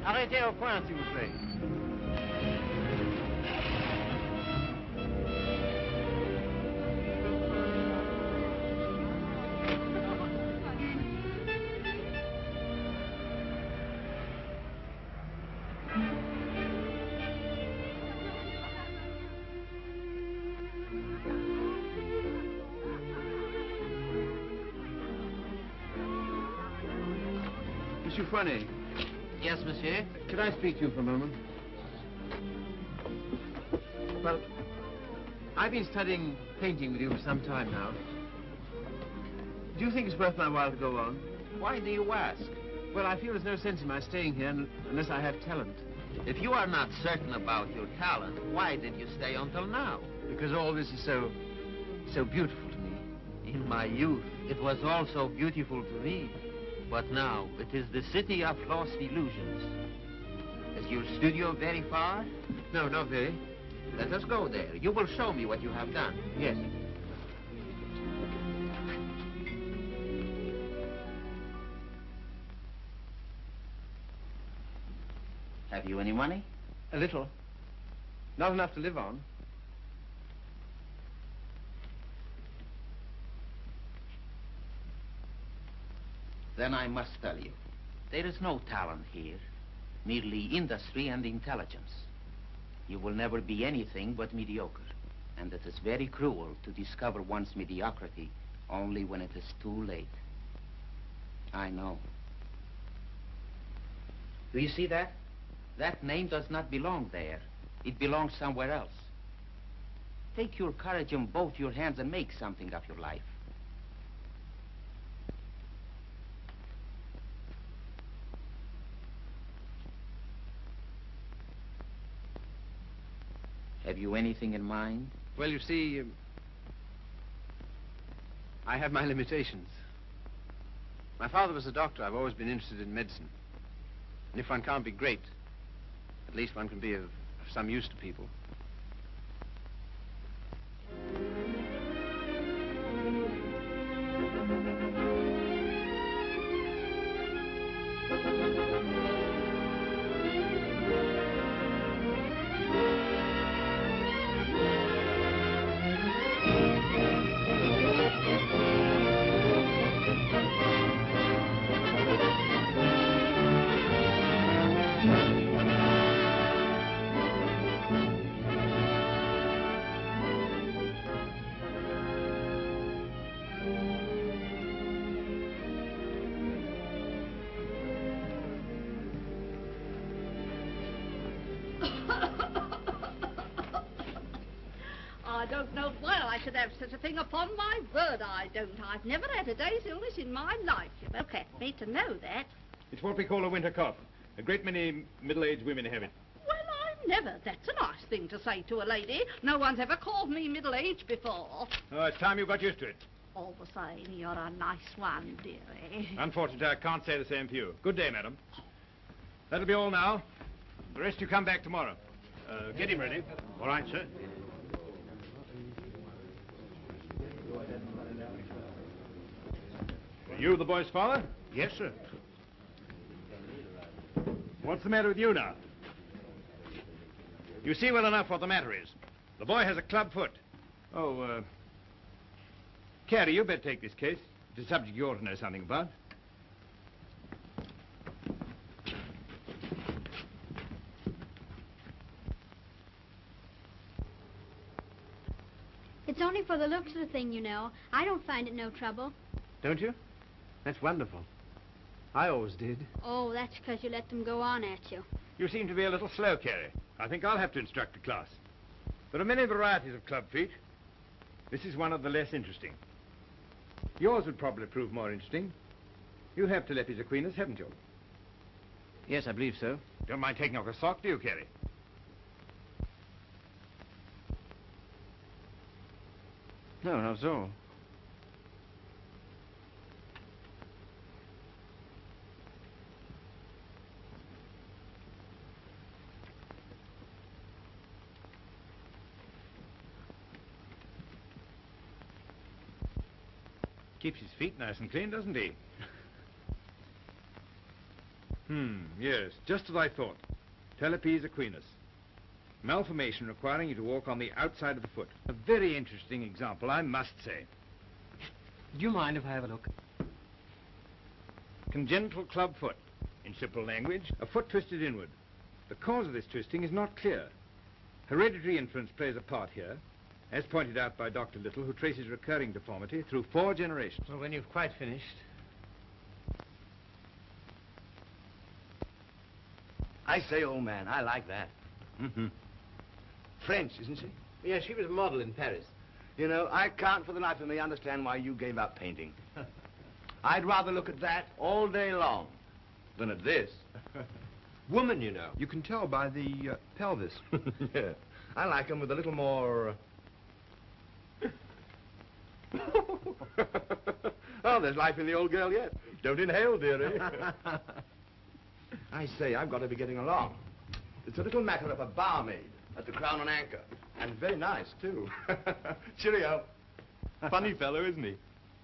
Arrêtez au point, s'il vous plaît. Monsieur Fournet. Yes, monsieur? Could I speak to you for a moment? Well, I've been studying painting with you for some time now. Do you think it's worth my while to go on? Why do you ask? Well, I feel there's no sense in my staying here unless I have talent. If you are not certain about your talent, why did you stay until now? Because all this is so beautiful to me. In my youth, it was also beautiful to me. But now, it is the city of lost illusions. Is your studio very far? No, not very. Let us go there. You will show me what you have done. Yes. Have you any money? A little. Not enough to live on. Then I must tell you, there is no talent here, merely industry and intelligence. You will never be anything but mediocre, and it is very cruel to discover one's mediocrity only when it is too late. I know. Do you see that? That name does not belong there. It belongs somewhere else. Take your courage in both your hands and make something of your life. Have you anything in mind? Well, you see, I have my limitations. My father was a doctor. I've always been interested in medicine. And if one can't be great, at least one can be of some use to people. I don't know why I should have such a thing. Upon my word, I don't. I've never had a day's illness in my life. You look at me to know that. It's what we call a winter cough. A great many middle-aged women have it. Well, I've never. That's a nice thing to say to a lady. No one's ever called me middle-aged before. Oh, it's time you got used to it. All the same, you're a nice one, dearie. Unfortunately, I can't say the same for you. Good day, madam. That'll be all now. The rest you come back tomorrow. Get him ready. All right, sir. Are you the boy's father? Yes, sir. What's the matter with you now? You see well enough what the matter is. The boy has a club foot. Oh, Carrie, you better take this case. It's a subject you ought to know something about. It's only for the looks of the thing, you know. I don't find it no trouble. Don't you? That's wonderful. I always did. Oh, that's because you let them go on at you. You seem to be a little slow, Carrie. I think I'll have to instruct a class. There are many varieties of club feet. This is one of the less interesting. Yours would probably prove more interesting. You have Telepes equinus, haven't you? Yes, I believe so. Don't mind taking off a sock, do you, Carrie? No, not at all. Keeps his feet nice and clean, doesn't he? Yes, just as I thought. Telepes equinus. Malformation requiring you to walk on the outside of the foot. A very interesting example, I must say. Do you mind if I have a look? Congenital club foot. In simple language, a foot twisted inward. The cause of this twisting is not clear. Hereditary influence plays a part here, as pointed out by Dr. Little, who traces recurring deformity through 4 generations. Well, when you've quite finished. I say, old man, I like that. Mm-hmm. French, isn't she? Yeah, she was a model in Paris. You know, I can't for the life of me understand why you gave up painting. I'd rather look at that all day long than at this. Woman, you know. You can tell by the pelvis. Yeah. I like them with a little more... Oh, there's life in the old girl yet. Don't inhale, dearie. I say, I've got to be getting along. It's a little matter of a barmaid at the Crown and Anchor. And very nice, too. Cheerio. Funny fellow, isn't he?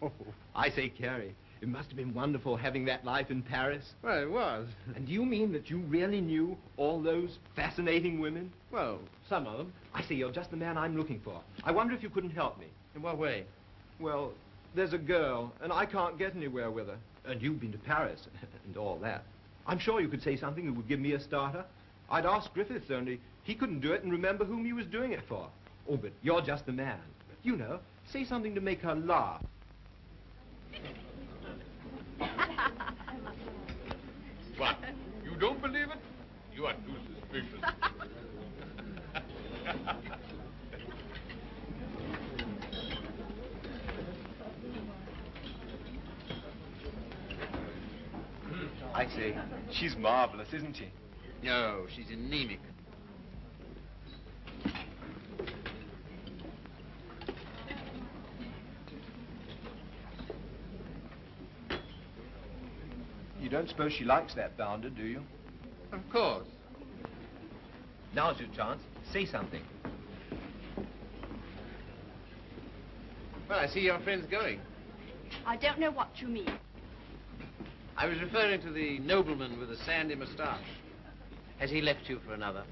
Oh. I say, Carrie, it must have been wonderful having that life in Paris. Well, it was. And do you mean that you really knew all those fascinating women? Well, some of them. I say, you're just the man I'm looking for. I wonder if you couldn't help me. In what way? Well, there's a girl, and I can't get anywhere with her. And you've been to Paris and all that. I'm sure you could say something that would give me a starter. I'd ask Griffiths, only he couldn't do it and remember whom he was doing it for. Oh, but you're just the man. You know, say something to make her laugh. What? You don't believe it? You are too suspicious. I say, she's marvelous, isn't she? No, she's anemic. You don't suppose she likes that bounder, do you? Of course. Now's your chance. Say something. Well, I see your friend's going. I don't know what you mean. I was referring to the nobleman with the sandy moustache. Has he left you for another?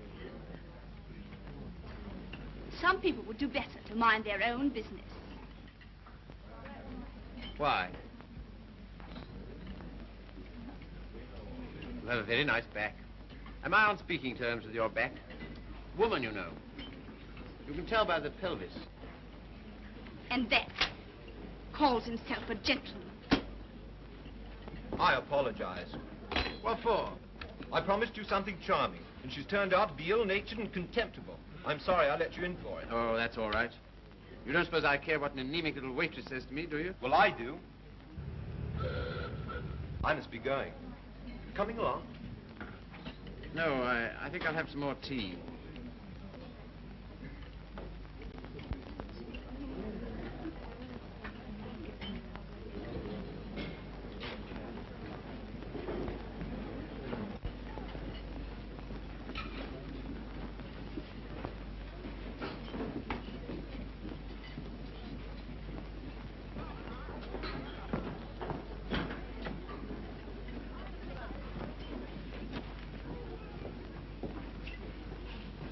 Some people would do better to mind their own business. Why? You have a very nice back. Am I on speaking terms with your back? Woman, you know. You can tell by the pelvis. And that calls himself a gentleman. I apologize. What for? I promised you something charming, and she's turned out to be ill-natured and contemptible. I'm sorry I let you in for it. Oh, that's all right. You don't suppose I care what an anemic little waitress says to me, do you? Well, I do. I must be going. Coming along? No, I think I'll have some more tea.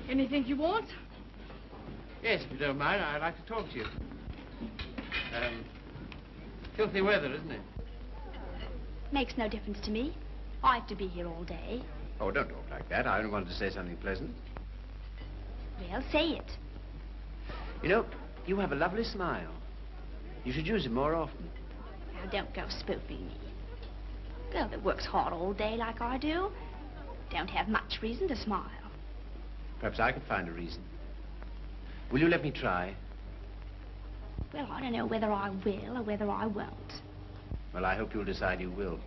Anything you want? Yes, if you don't mind, I'd like to talk to you. Filthy weather, isn't it? Makes no difference to me. I have to be here all day. Oh, don't talk like that. I only wanted to say something pleasant. Well, say it. You know, you have a lovely smile. You should use it more often. Now, don't go spoofing me. A girl that works hard all day like I do don't have much reason to smile. Perhaps I could find a reason. Will you let me try? Well, I don't know whether I will or whether I won't. Well, I hope you'll decide you will.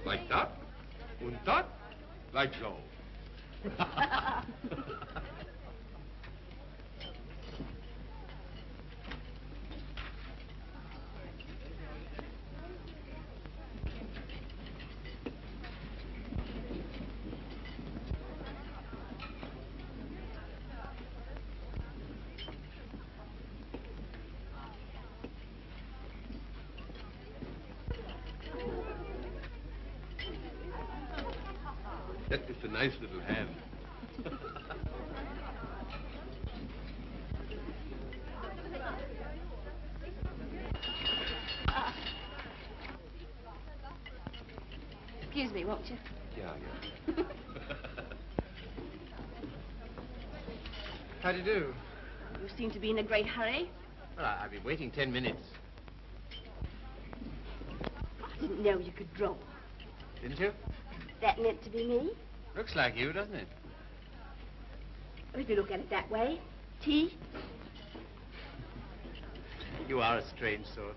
Like that, and that, like so. That is a nice little hand. Excuse me, won't you? Yeah. How do you do? You seem to be in a great hurry. Well, I've been waiting 10 minutes. I didn't know you could draw. Didn't you? That meant to be me? Looks like you, doesn't it? Well, if you look at it that way. Tea? You are a strange sort.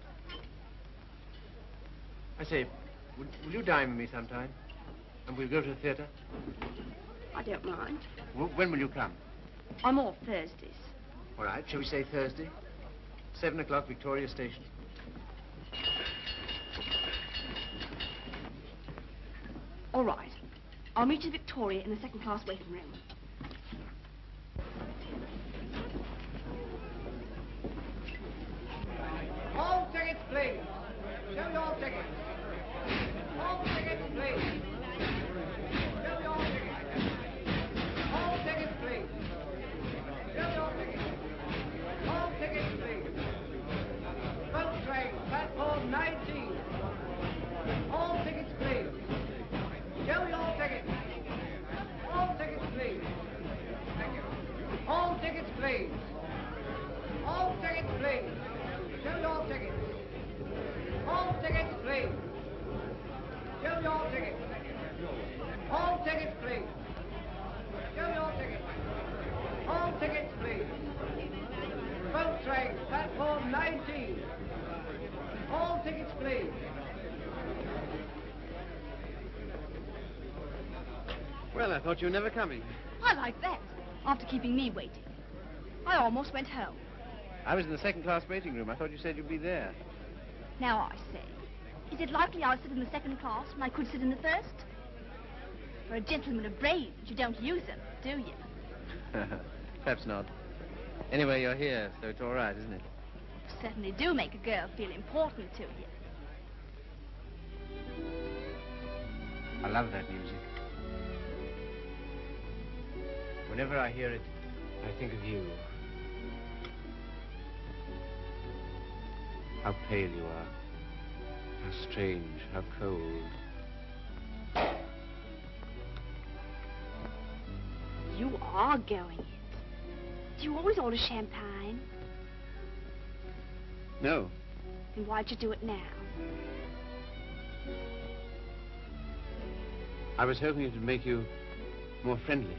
I say, will you dine with me sometime? And we'll go to the theatre? I don't mind. When will you come? I'm off Thursdays. All right, shall we say Thursday? 7 o'clock, Victoria Station. All right. I'll meet you at Victoria in the second-class waiting room. All tickets, please. Show your tickets. All tickets, please. Show your tickets. All tickets, please. Show your tickets. All tickets, please. Boat train, platform 19. All tickets, please. Show your tickets. All tickets, please. Thank you. All tickets, please. All tickets, please. Show your tickets. All tickets, please. Show your tickets. All tickets, please. Show your tickets. All tickets, please. Boat train, platform 19. All tickets, please. Well, I thought you were never coming. I like that. After keeping me waiting. I almost went home. I was in the second-class waiting room. I thought you said you'd be there. Now I say, is it likely I'll sit in the second class when I could sit in the first? For a gentleman of brains, you don't use them, do you? Perhaps not. Anyway, you're here, so it's all right, isn't it? You certainly do make a girl feel important to you. I love that music. Whenever I hear it, I think of you. How pale you are. How strange, how cold. You are going it. Do you always order champagne? No. Then why'd you do it now? I was hoping it would make you more friendly.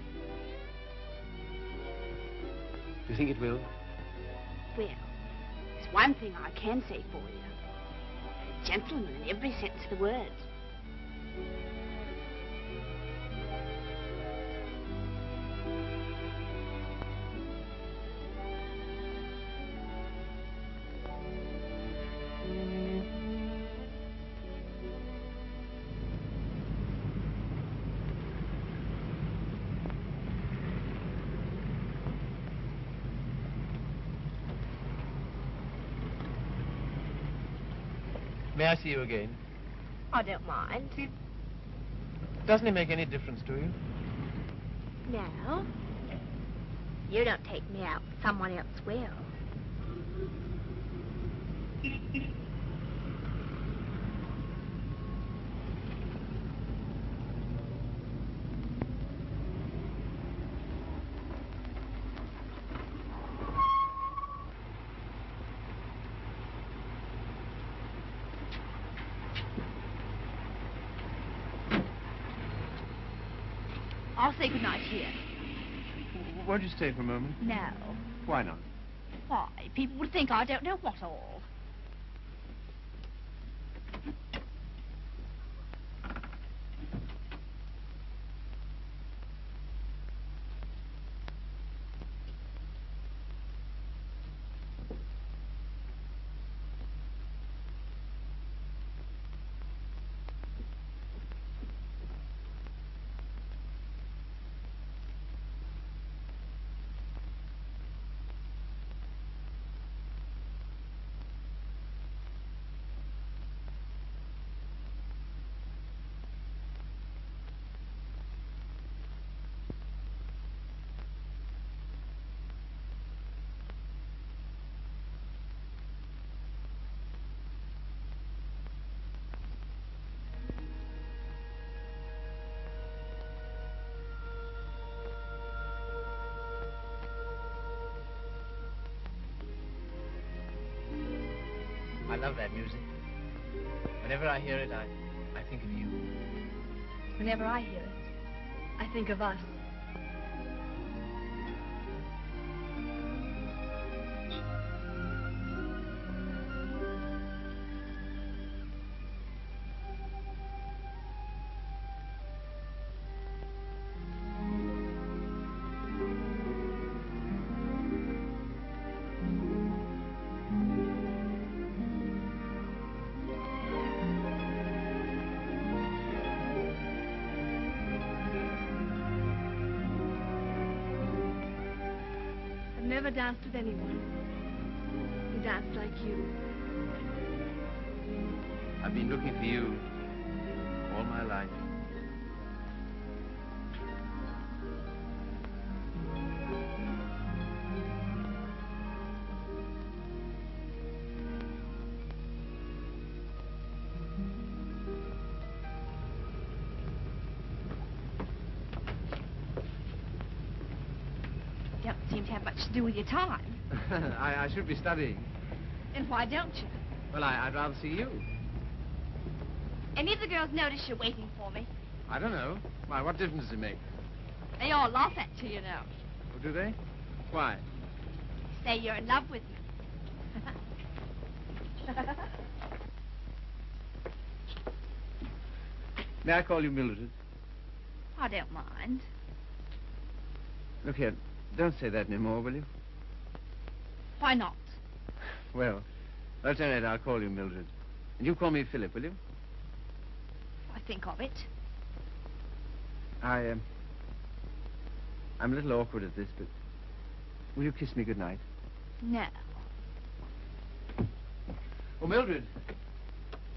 Do you think it will? Well, there's one thing I can say for you. A gentleman in every sense of the word. May I see you again? I don't mind. Doesn't it make any difference to you? No. You don't take me out, someone else will. I'll say goodnight here. Won't you stay for a moment? No. Why not? Why? People would think I don't know what all. love that music. Whenever I hear it, I think of you. Whenever I hear it, I think of us. Never danced with anyone who danced like you. I've been looking for you all my life. Don't seem to have much to do with your time. I should be studying. And why don't you? Well, I'd rather see you. Any of the girls notice you're waiting for me? I don't know. Why, what difference does it make? They all laugh at you, you know. Oh, do they? Why? Say you're in love with me. May I call you Mildred? I don't mind. Look here, don't say that anymore, will you? Why not? Well, at any rate, I'll call you Mildred. And you call me Philip, will you? I think of it. I'm a little awkward at this, but will you kiss me goodnight? No. Oh, Mildred,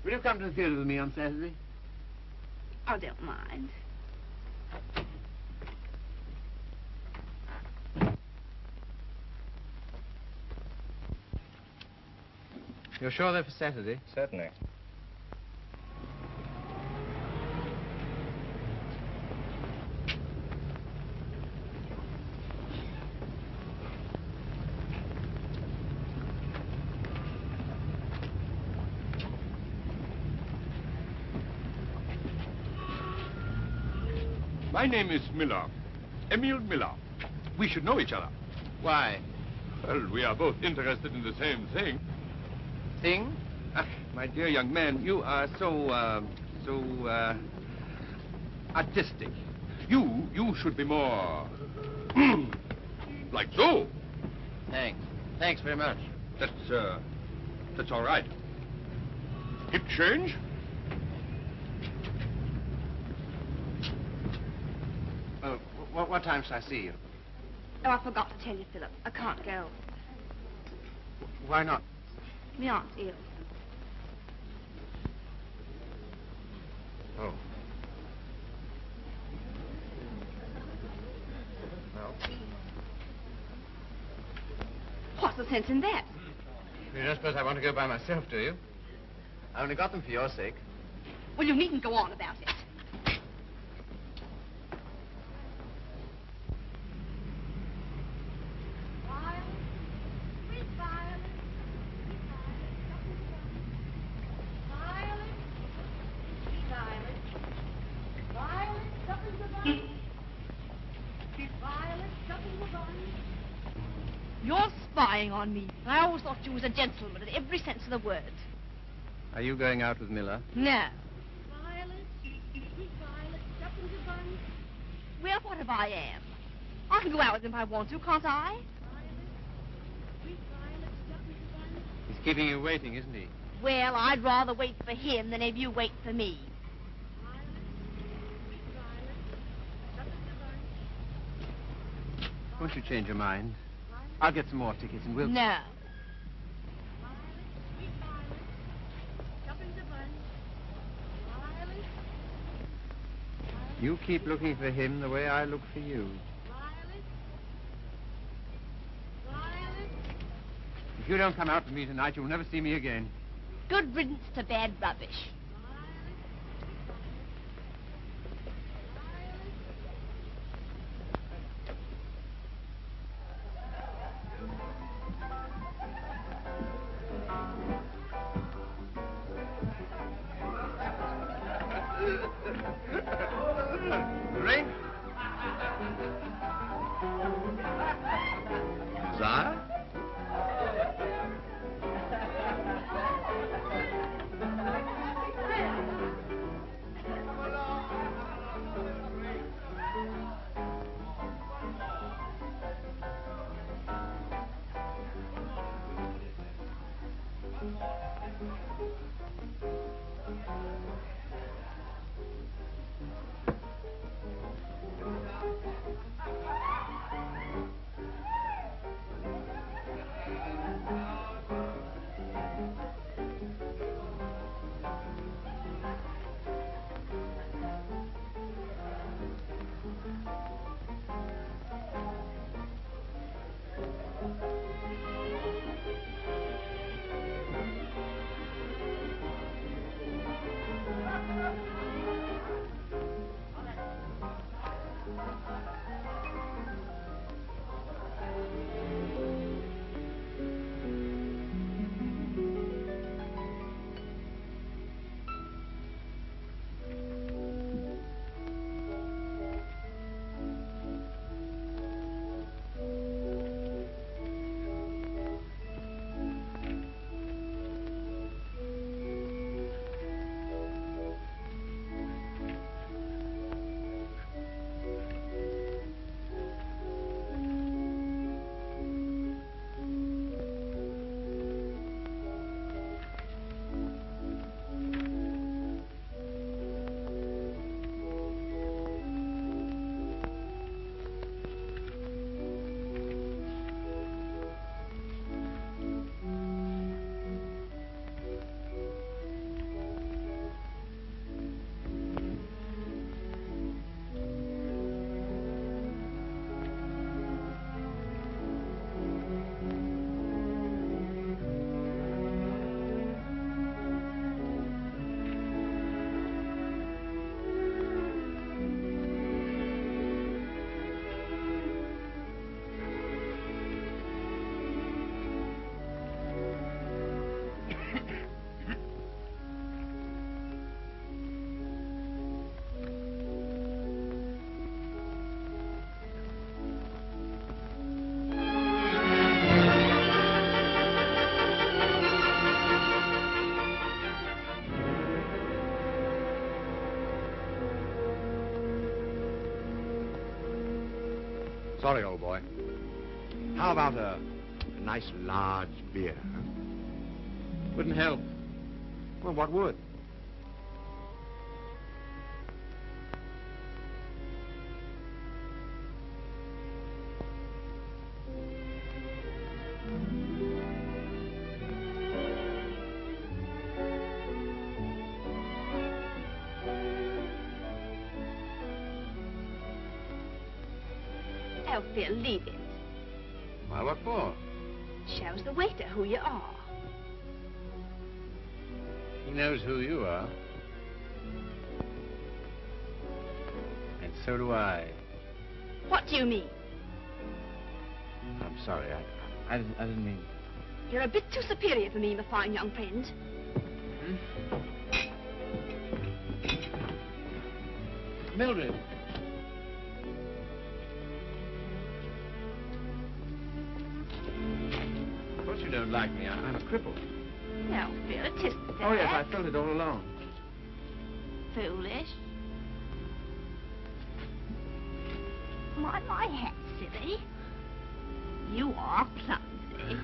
will you come to the theater with me on Saturday? I don't mind. You're sure they're for Saturday? Certainly. My name is Miller. Emile Miller. We should know each other. Why? Well, we are both interested in the same thing. Thing? Ah, my dear young man, you are so artistic. You should be more like so. Thanks. Thanks very much. That's all right. Hip change? What time shall I see you? Oh, I forgot to tell you, Philip. I can't go. Why not? My aunt's ill. Oh. Well, What's the sense in that? you don't suppose I want to go by myself, do you? I only got them for your sake. Well, you needn't go on about it. You're spying on me. I always thought you was a gentleman in every sense of the word. Are you going out with Miller? No. Violet, sweet Violet, stuck in the bun. Well, what if I am? I can go out with him if I want to, can't I? Violet, sweet Violet, stuck in the bun. He's keeping you waiting, isn't he? Well, I'd rather wait for him than have you wait for me. Won't you change your mind? I'll get some more tickets and we'll... No. You keep looking for him the way I look for you. If you don't come out with me tonight, you'll never see me again. Good riddance to bad rubbish. Sorry, old boy. How about a nice large beer, huh? Wouldn't help. Well, what would? Oh, Phil, leave it. Why, what for? Shows the waiter who you are. He knows who you are. And so do I. What do you mean? I'm sorry, I didn't mean... You're a bit too superior for me, my fine young friend. Mildred. Of course you don't like me. I'm a cripple. No, Phil, it isn't that. Oh, yes, I felt it all along. Foolish. My hat's silly. You are clumsy.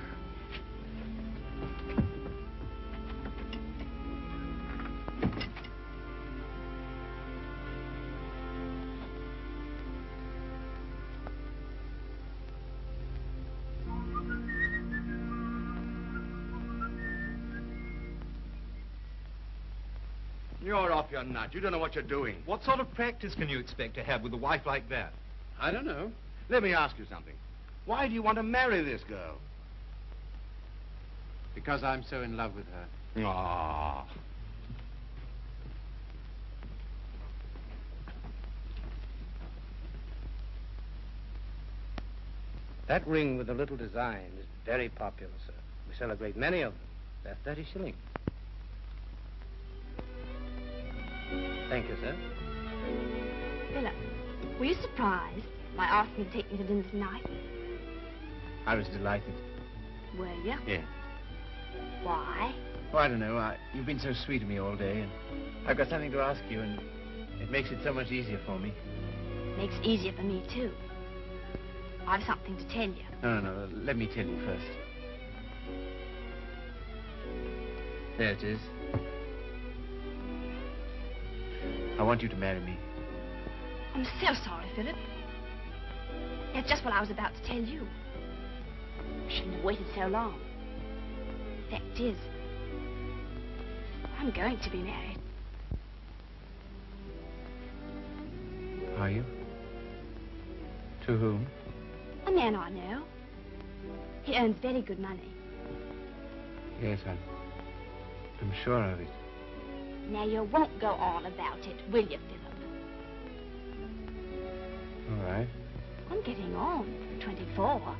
You're off your nut. You don't know what you're doing. What sort of practice can you expect to have with a wife like that? I don't know. Let me ask you something. Why do you want to marry this girl? Because I'm so in love with her. Ah. That ring with the little design is very popular, sir. We sell a great many of them. They're 30 shillings. Thank you, sir. Philip, were you surprised by asking to take me to dinner tonight? I was delighted. Were you? Yeah. Why? Oh, I don't know. You've been so sweet to me all day, and I've got something to ask you, and it makes it so much easier for me. Makes it easier for me, too. I've something to tell you. No. Let me tell you first. There it is. I want you to marry me. I'm so sorry, Philip. That's just what I was about to tell you. I shouldn't have waited so long. Fact is, I'm going to be married. Are you? To whom? A man I know. He earns very good money. Yes, I'm sure of it. Now, you won't go on about it, will you, Philip? All right. I'm getting on. 24.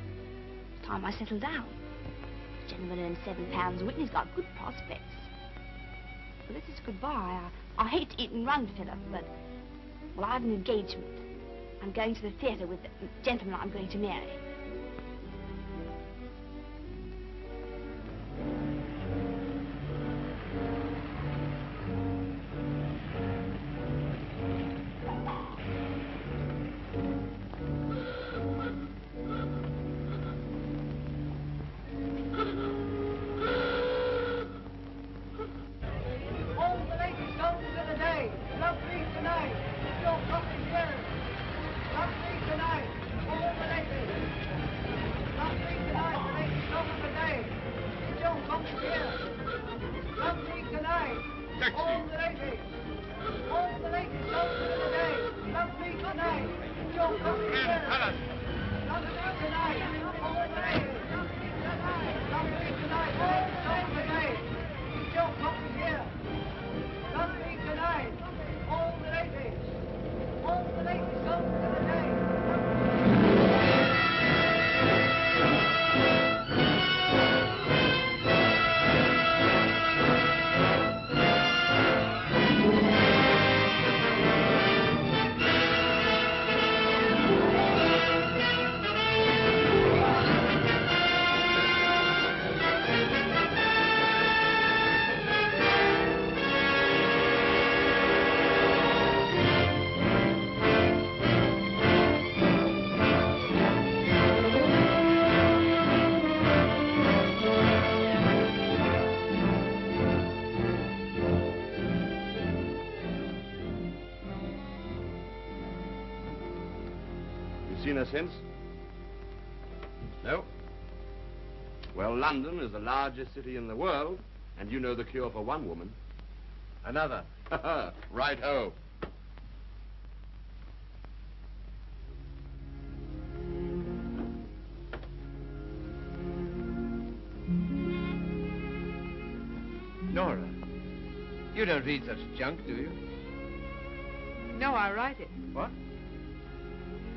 It's time I settle down. The gentleman earns £7 a week and he's got good prospects. Well, this is goodbye. I hate to eat and run, Philip, but... Well, I have an engagement. I'm going to the theatre with the gentleman I'm going to marry. Seen her since? No? Well, London is the largest city in the world, and you know the cure for one woman. Another. Right-ho. Nora, you don't read such junk, do you? No, I write it. What?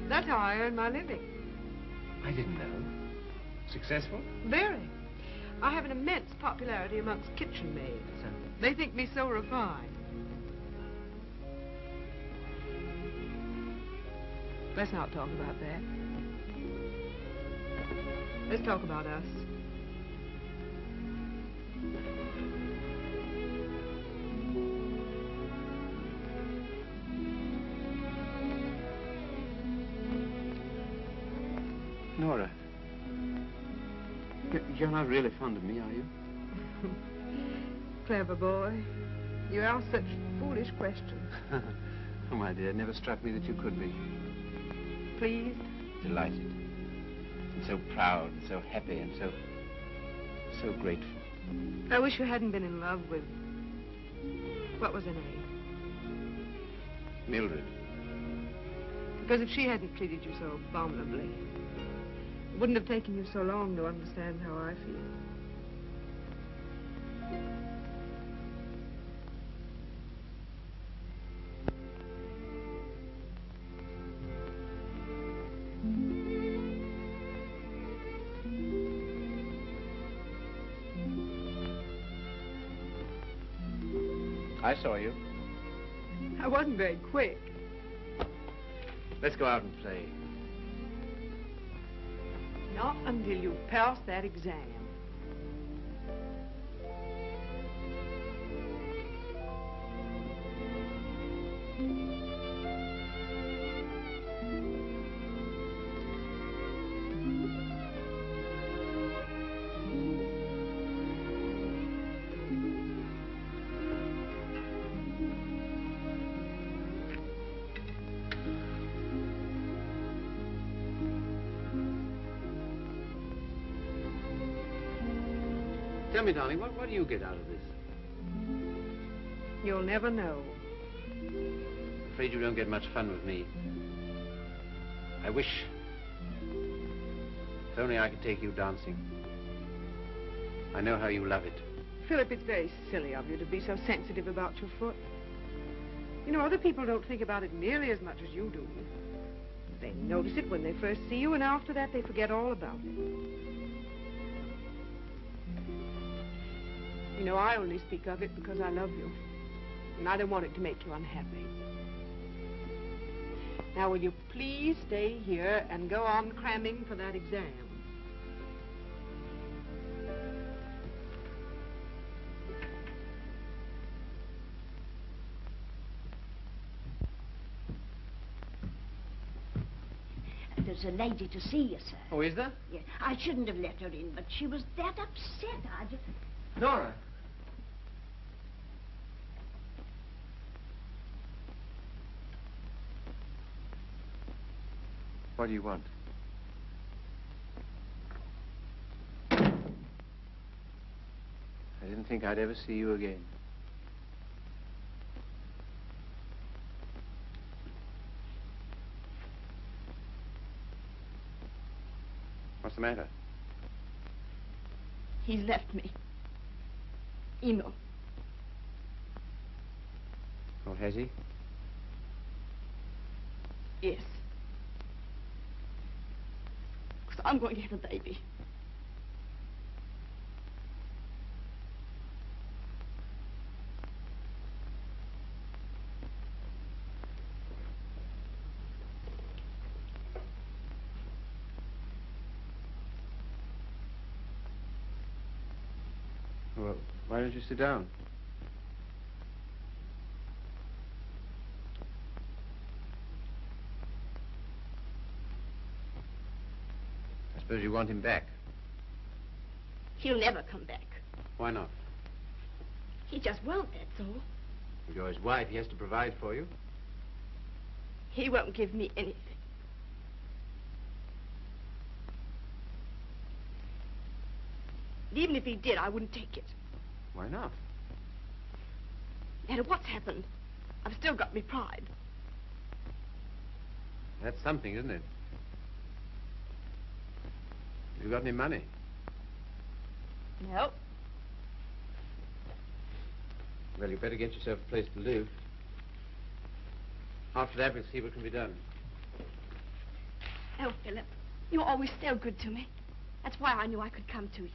That's how I earn my living. I didn't know. Successful? Very. I have an immense popularity amongst kitchen maids. They think me so refined. Let's not talk about that. Let's talk about us. Nora, you're not really fond of me, are you? Clever boy. You ask such foolish questions. Oh, my dear, it never struck me that you could be. Pleased? Delighted. And so proud, and so happy, and so grateful. I wish you hadn't been in love with... What was her name? Mildred. Because if she hadn't treated you so abominably, it wouldn't have taken you so long to understand how I feel. I saw you. I wasn't very quick. Let's go out and play. Not until you've passed that exam. Tell me, darling, what do you get out of this? You'll never know. I'm afraid you don't get much fun with me. I wish... if only I could take you dancing. I know how you love it. Philip, it's very silly of you to be so sensitive about your foot. You know, other people don't think about it nearly as much as you do. They notice it when they first see you, and after that they forget all about it. You know, I only speak of it because I love you. And I don't want it to make you unhappy. Now, will you please stay here and go on cramming for that exam? There's a lady to see you, sir. Oh, is there? Yeah, I shouldn't have let her in, but she was that upset. I just... Nora. What do you want? I didn't think I'd ever see you again. What's the matter? He's left me. Emo. Oh, has he? Yes. Because I'm going to have a baby. Well, why don't you sit down? I suppose you want him back. He'll never come back. Why not? He just won't, that's all. If you're his wife, he has to provide for you. He won't give me anything. And even if he did, I wouldn't take it. Why not? No matter what's happened, I've still got me pride. That's something, isn't it? You got any money? No. Well, you better get yourself a place to live. After that, we'll see what can be done. Oh, Philip, you're always so good to me. That's why I knew I could come to you.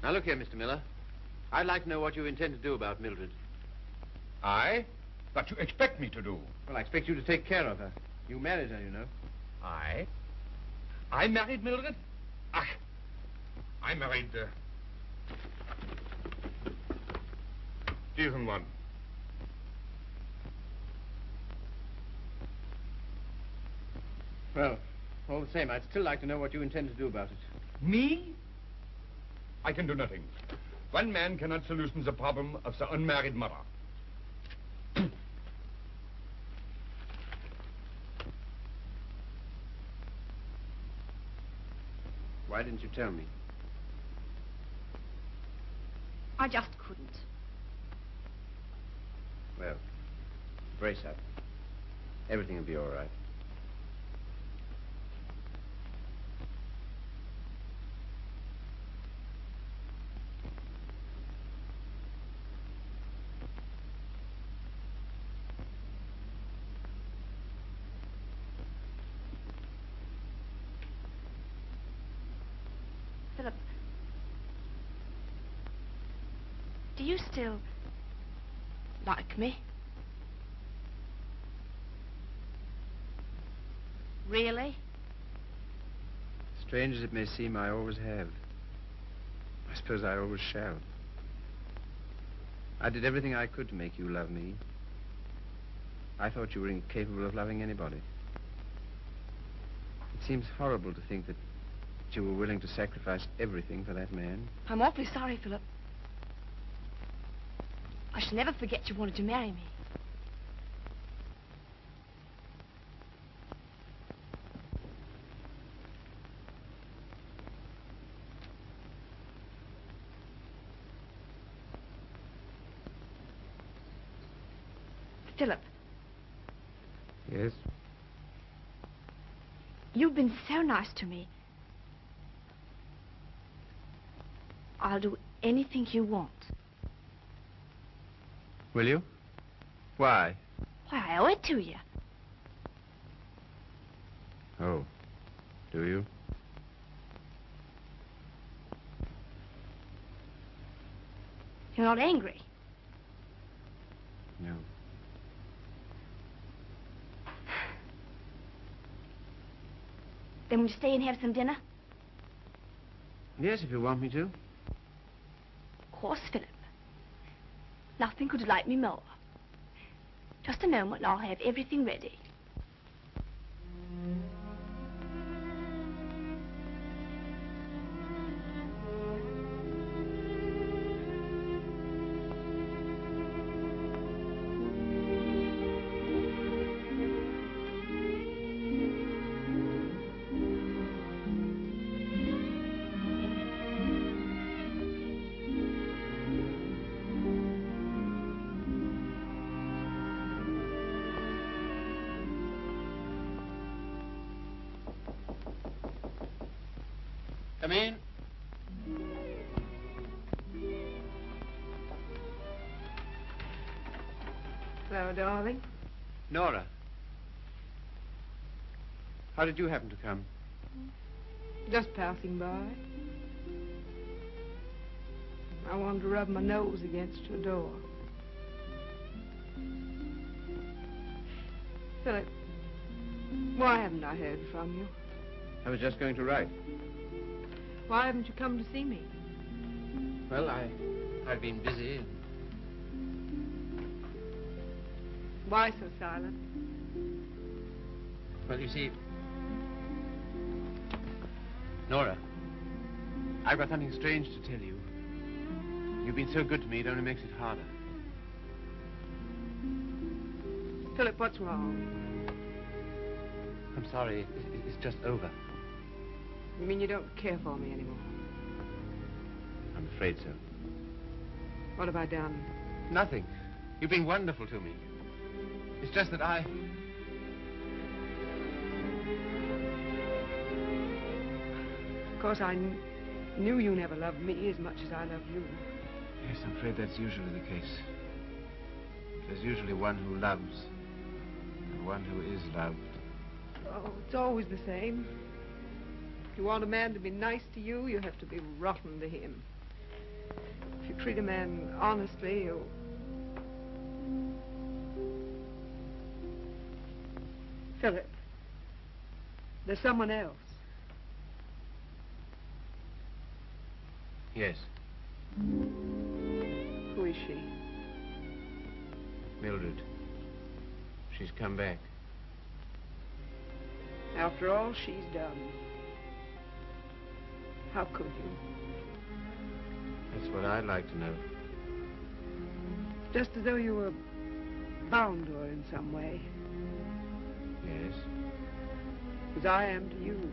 Now, look here, Mr. Miller. I'd like to know what you intend to do about Mildred. I? But you expect me to do. Well, I expect you to take care of her. You married her, you know. I married Mildred? Ach, I married, diesen one. Well, all the same, I'd still like to know what you intend to do about it. Me? I can do nothing. One man cannot solution the problem of the unmarried mother. Why didn't you tell me? I just couldn't. Well, brace up. Everything will be all right. Philip, do you still like me? Really? Strange as it may seem, I always have. I suppose I always shall. I did everything I could to make you love me. I thought you were incapable of loving anybody. It seems horrible to think that you were willing to sacrifice everything for that man. I'm awfully sorry, Philip. I shall never forget you wanted to marry me. Philip, Yes? you've been so nice to me. I'll do anything you want. Will you? Why? Why, I owe it to you. Oh, do you? You're not angry. No. Then will you stay and have some dinner? Yes, if you want me to. Of course, Philip. Nothing could delight me more. Just a moment and I'll have everything ready. Come in. Hello, darling. Nora. How did you happen to come? Just passing by. I wanted to rub my nose against your door. Philip, why haven't I heard from you? I was just going to write. Why haven't you come to see me? Well, I've been busy. Why so silent? Well, you see, Nora, I've got something strange to tell you. You've been so good to me, it only makes it harder. Philip, what's wrong? I'm sorry, it's just over. You mean you don't care for me anymore? I'm afraid so. What have I done? Nothing. You've been wonderful to me. It's just that I... Of course, I knew you never loved me as much as I love you. Yes, I'm afraid that's usually the case. There's usually one who loves and one who is loved. Oh, it's always the same. If you want a man to be nice to you, you have to be rotten to him. If you treat a man honestly, you... Philip, there's someone else. Yes, Who is she? Mildred. She's come back. After all she's done. How could you? That's what I'd like to know. Just as though you were bound to her in some way. Yes. As I am to you.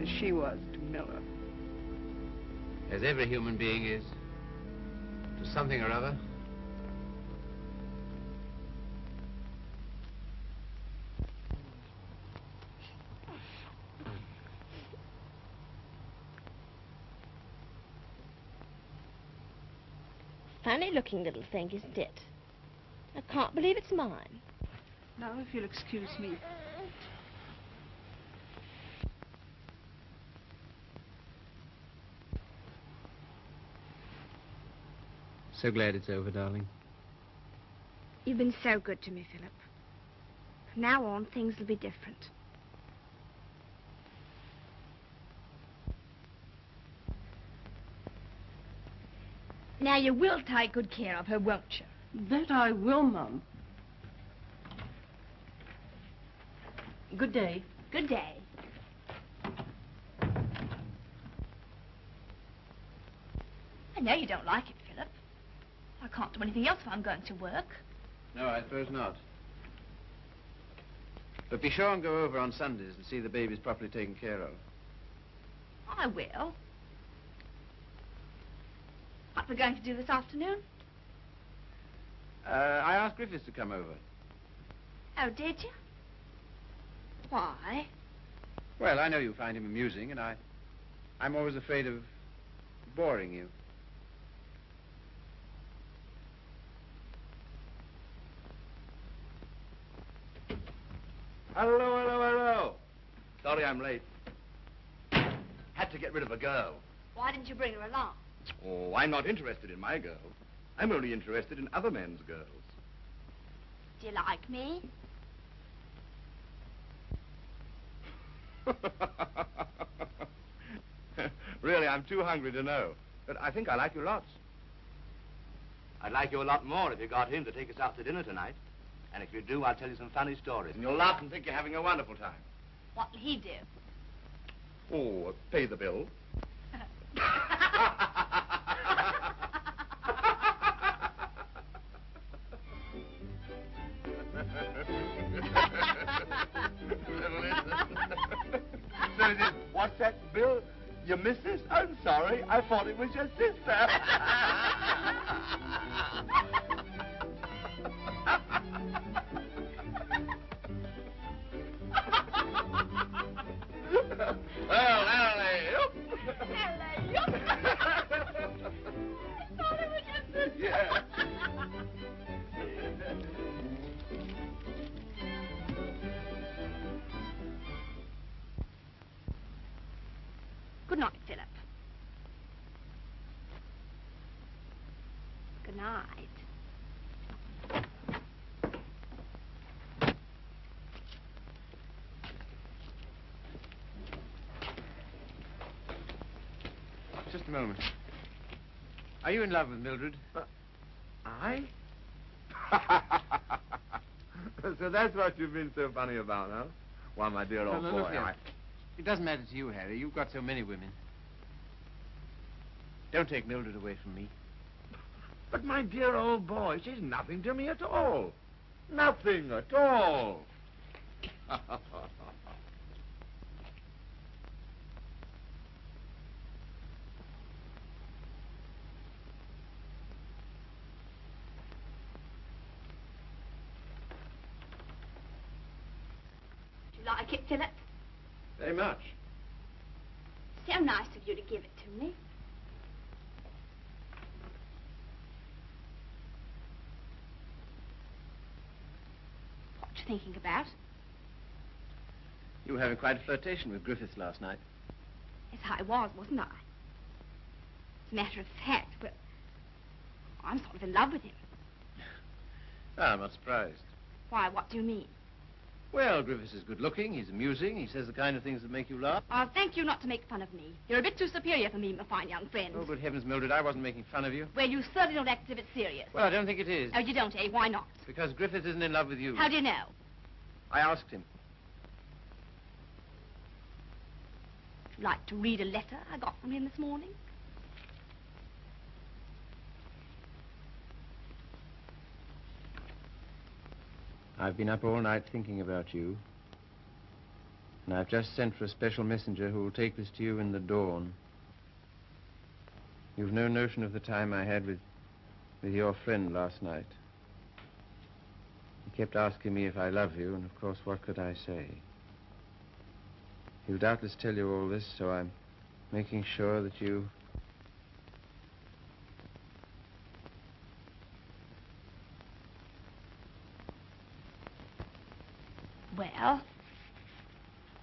As she was to Miller. As every human being is. To something or other. Funny looking little thing, isn't it? I can't believe it's mine. Now, if you'll excuse me. So glad it's over, darling. You've been so good to me, Philip. From now on, things will be different. Now, you will take good care of her, won't you? That I will, Mum. Good day. Good day. I know you don't like it, Philip. I can't do anything else if I'm going to work. No, I suppose not. But be sure and go over on Sundays and see the babies properly taken care of. I will. What we're going to do this afternoon? I asked Griffiths to come over. Oh, did you? Why? Well, I know you find him amusing, and I'm always afraid of boring you. Hello, hello, hello. Sorry I'm late. Had to get rid of a girl. Why didn't you bring her along? Oh, I'm not interested in my girl. I'm only interested in other men's girls. Do you like me? Really, I'm too hungry to know. But I think I like you lots. I'd like you a lot more if you got him to take us out to dinner tonight. And if you do, I'll tell you some funny stories. And you'll laugh and think you're having a wonderful time. What'll he do? Oh, pay the bill. So is it, what's that, Bill? Your missus? I'm sorry. I thought it was your sister. Well, alley-oop. Alley-oop. I thought it was your sister. Yeah. Good night, Philip. Good night. Just a moment. Are you in love with Mildred? I? So that's what you've been so funny about, huh? Why, my dear old No, boy, look here. It doesn't matter to you, Harry. You've got so many women. Don't take Mildred away from me. But my dear old boy, she's nothing to me at all. Nothing at all. Do you like it, Philip? Very much. So nice of you to give it to me. What you thinking about? You were having quite a flirtation with Griffiths last night. Yes, I was, wasn't I? As a matter of fact, well, I'm sort of in love with him. Ah, I'm not surprised. Why, what do you mean? Well, Griffiths is good-looking, he's amusing, he says the kind of things that make you laugh. I'll thank you not to make fun of me. You're a bit too superior for me, my fine young friend. Oh, good heavens, Mildred, I wasn't making fun of you. Well, you certainly don't act as if it's serious. Well, I don't think it is. Oh, you don't, eh? Why not? Because Griffiths isn't in love with you. How do you know? I asked him. Would you like to read a letter I got from him this morning? I've been up all night thinking about you. And I've just sent for a special messenger who will take this to you in the dawn. You've no notion of the time I had with your friend last night. He kept asking me if I love you, and of course, what could I say? He'll doubtless tell you all this, so I'm making sure that you... Well, I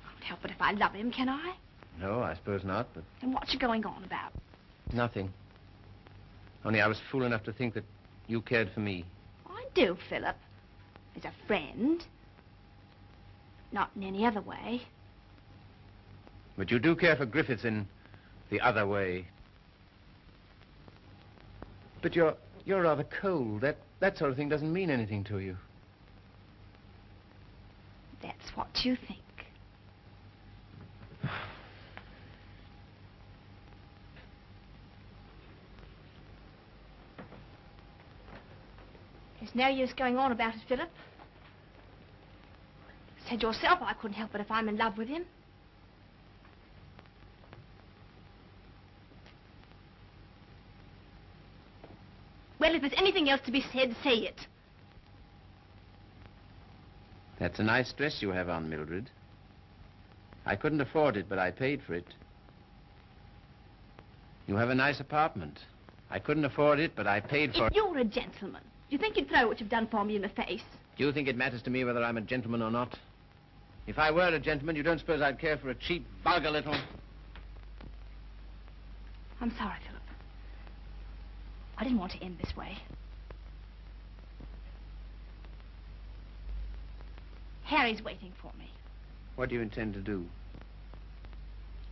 can't help it if I love him, can I? No, I suppose not, but... Then what's you going on about? Nothing. Only I was fool enough to think that you cared for me. I do, Philip. As a friend. Not in any other way. But you do care for Griffiths in the other way. But you're rather cold. That sort of thing doesn't mean anything to you. That's what you think. There's no use going on about it, Philip. Said yourself I couldn't help it if I'm in love with him. Well, if there's anything else to be said, say it. That's a nice dress you have on, Mildred. I couldn't afford it, but I paid for it. You have a nice apartment. I couldn't afford it, but I paid for it. If you're a gentleman, do you think you'd throw what you've done for me in the face? Do you think it matters to me whether I'm a gentleman or not? If I were a gentleman, you don't suppose I'd care for a cheap, vulgar little... I'm sorry, Philip. I didn't want to end this way. Harry's waiting for me. What do you intend to do?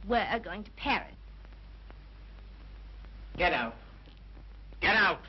We're going to Paris. Get out. Get out!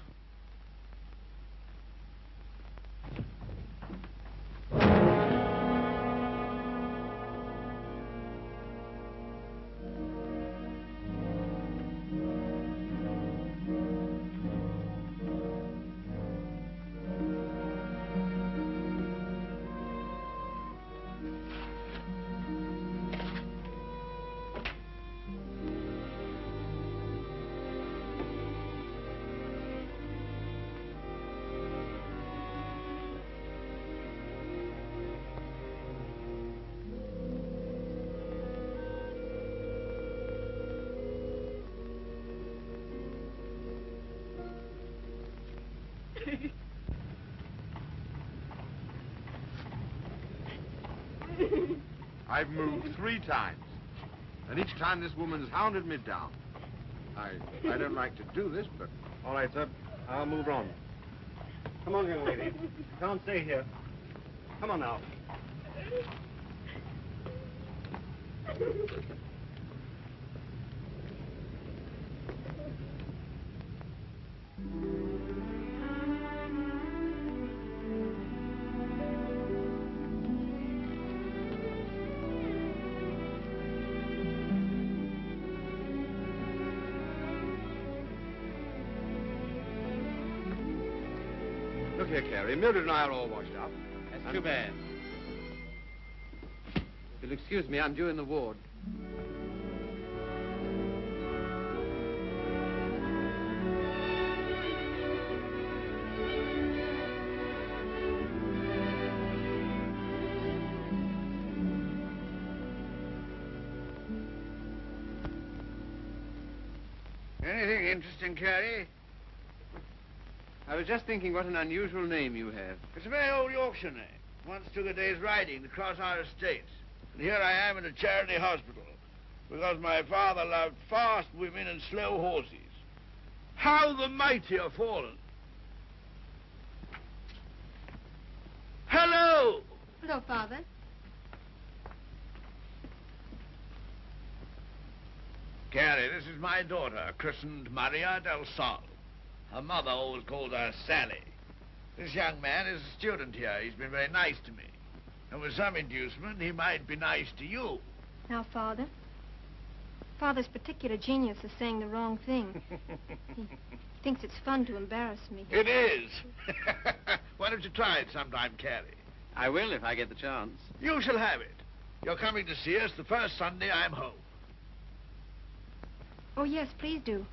I've moved 3 times, and each time this woman's hounded me down. I don't like to do this, but... All right, sir. I'll move on. Come on, young lady. You can't stay here. Come on now. Look here, Carrie. Mildred and I are all washed up. That's too bad. If you'll excuse me, I'm due in the ward. Anything interesting, Carrie? I was just thinking what an unusual name you have. It's a very old Yorkshire name. Once took a day's riding to cross our estates. And here I am in a charity hospital because my father loved fast women and slow horses. How the mighty are fallen. Hello! Hello, Father. Carrie, this is my daughter, christened Maria del Sol. Her mother always called her Sally. This young man is a student here. He's been very nice to me. And with some inducement, he might be nice to you. Now, Father, Father's particular genius is saying the wrong thing. He thinks it's fun to embarrass me. It is. Why don't you try it sometime, Carrie? I will if I get the chance. You shall have it. You're coming to see us the first Sunday I'm home. Oh, yes, please do.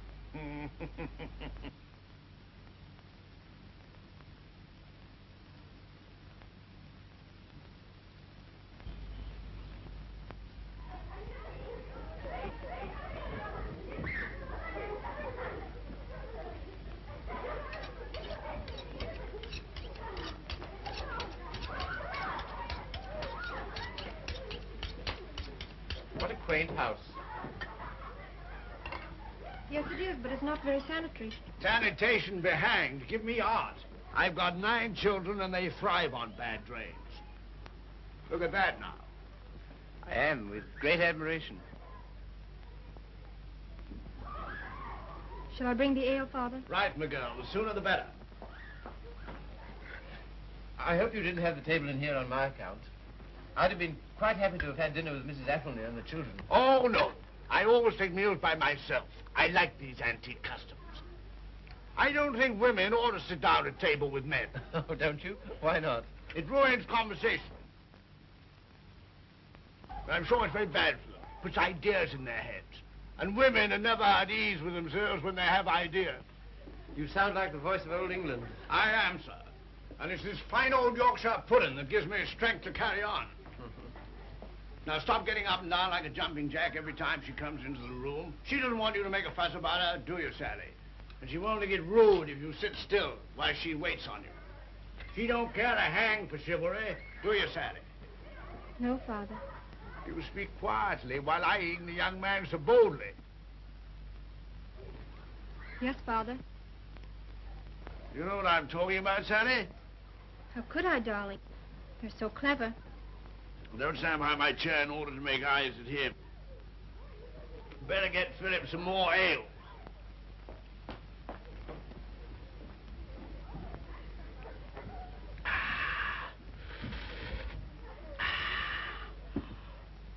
What a quaint house. Yes, it is, but it's not very sanitary. Sanitation be hanged. Give me art. I've got 9 children and they thrive on bad drains. Look at that now. I am, with great admiration. Shall I bring the ale, Father? Right, my girl. The sooner the better. I hope you didn't have the table in here on my account. I'd have been quite happy to have had dinner with Mrs. Athelney and the children. Oh, no. I always take meals by myself. I like these antique customs. I don't think women ought to sit down at table with men. Oh, don't you? Why not? It ruins conversation. I'm sure it's very bad for them. Puts ideas in their heads. And women are never at ease with themselves when they have ideas. You sound like the voice of old England. I am, sir. And it's this fine old Yorkshire pudding that gives me strength to carry on. Now, stop getting up and down like a jumping jack every time she comes into the room. She doesn't want you to make a fuss about her, do you, Sally? And she won't only get rude if you sit still while she waits on you. She don't care a hang for chivalry, do you, Sally? No, Father. You speak quietly while eyeing the young man so boldly. Yes, Father. You know what I'm talking about, Sally? How could I, darling? You're so clever. Don't stand behind my chair in order to make eyes at him. Better get Philip some more ale.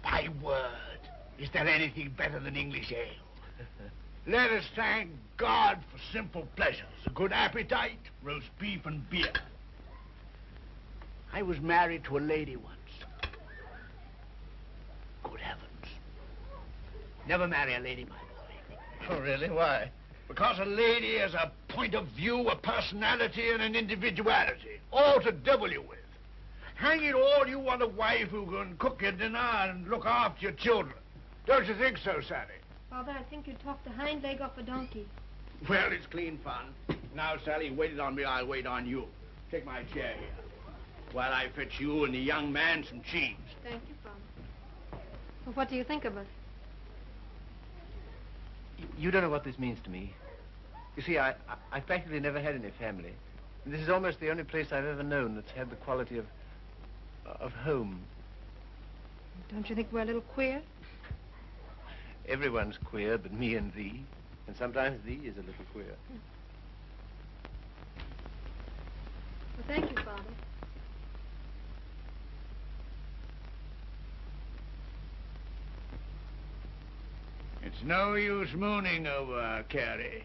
My word, is there anything better than English ale? Let us thank God for simple pleasures, a good appetite, roast beef and beer. I was married to a lady once. Good heavens. Never marry a lady, my boy. Oh, really? Why? Because a lady has a point of view, a personality, and an individuality, all to devil you with. Hang it all, you want a wife who can cook your dinner and look after your children. Don't you think so, Sally? Father, I think you talked the hind leg off a donkey. Well, it's clean fun. Now, Sally, waited on me, I'll wait on you. Take my chair here, while I fetch you and the young man some cheese. Thank you, Father. Well, what do you think of us? You don't know what this means to me. You see, I practically never had any family. And this is almost the only place I've ever known that's had the quality of home. Don't you think we're a little queer? Everyone's queer but me and thee. And sometimes thee is a little queer. Well, thank you, Father. It's no use mooning over Carrie.